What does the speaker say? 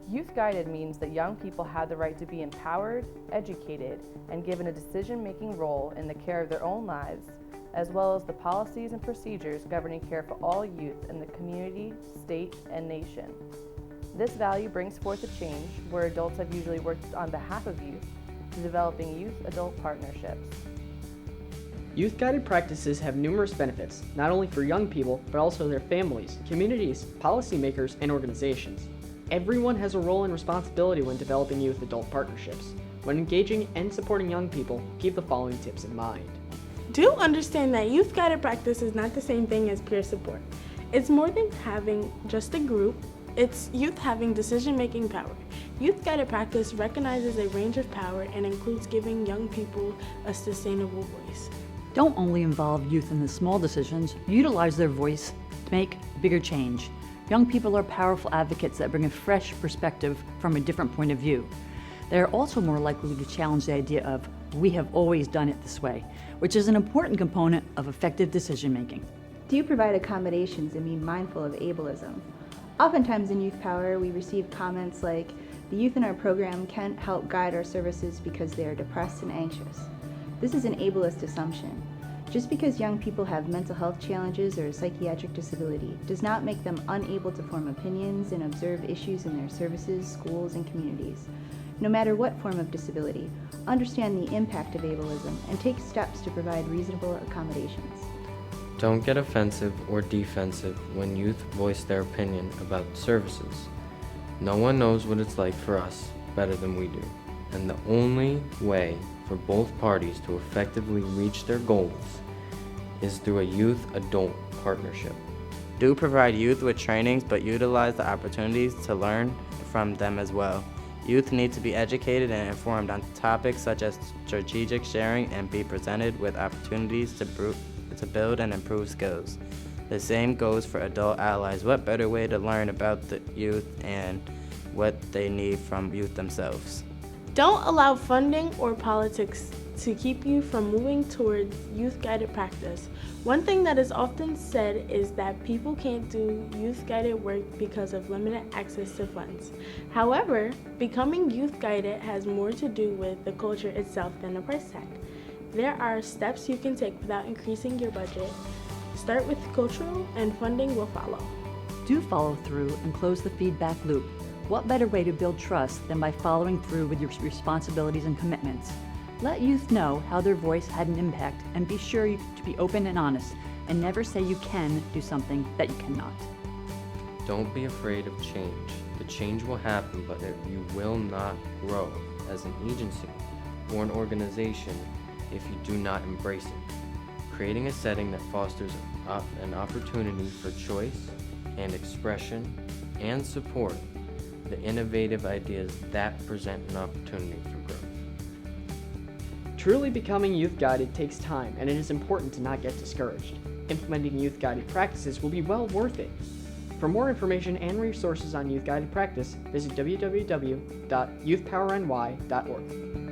Youth Guided means that young people have the right to be empowered, educated, and given a decision-making role in the care of their own lives, as well as the policies and procedures governing care for all youth in the community, state, and nation. This value brings forth a change where adults have usually worked on behalf of youth to developing youth-adult partnerships. Youth-guided practices have numerous benefits, not only for young people, but also their families, communities, policymakers, and organizations. Everyone has a role and responsibility when developing youth-adult partnerships. When engaging and supporting young people, keep the following tips in mind. Do understand that youth-guided practice is not the same thing as peer support. It's more than having just a group, it's youth having decision-making power. Youth-guided practice recognizes a range of power and includes giving young people a sustainable voice. Don't only involve youth in the small decisions, utilize their voice to make bigger change. Young people are powerful advocates that bring a fresh perspective from a different point of view. They are also more likely to challenge the idea of, we have always done it this way, which is an important component of effective decision making. Do provide accommodations and be mindful of ableism. Oftentimes in Youth Power, we receive comments like, the youth in our program can't help guide our services because they are depressed and anxious. This is an ableist assumption. Just because young people have mental health challenges or a psychiatric disability does not make them unable to form opinions and observe issues in their services, schools, and communities. No matter what form of disability, understand the impact of ableism and take steps to provide reasonable accommodations. Don't get offensive or defensive when youth voice their opinion about services. No one knows what it's like for us better than we do, and the only way for both parties to effectively reach their goals is through a youth-adult partnership. Do provide youth with trainings, but utilize the opportunities to learn from them as well. Youth need to be educated and informed on topics such as strategic sharing and be presented with opportunities to build and improve skills. The same goes for adult allies. What better way to learn about the youth and what they need from youth themselves? Don't allow funding or politics to keep you from moving towards youth-guided practice. One thing that is often said is that people can't do youth-guided work because of limited access to funds. However, becoming youth-guided has more to do with the culture itself than a price tag. There are steps you can take without increasing your budget. Start with cultural and funding will follow. Do follow through and close the feedback loop. What better way to build trust than by following through with your responsibilities and commitments? Let youth know how their voice had an impact and be sure to be open and honest and never say you can do something that you cannot. Don't be afraid of change. The change will happen, but you will not grow as an agency or an organization if you do not embrace it. Creating a setting that fosters an opportunity for choice and expression and support the innovative ideas that present an opportunity for growth. Truly becoming youth-guided takes time, and it is important to not get discouraged. Implementing youth-guided practices will be well worth it. For more information and resources on youth-guided practice, visit www.youthpowerny.org.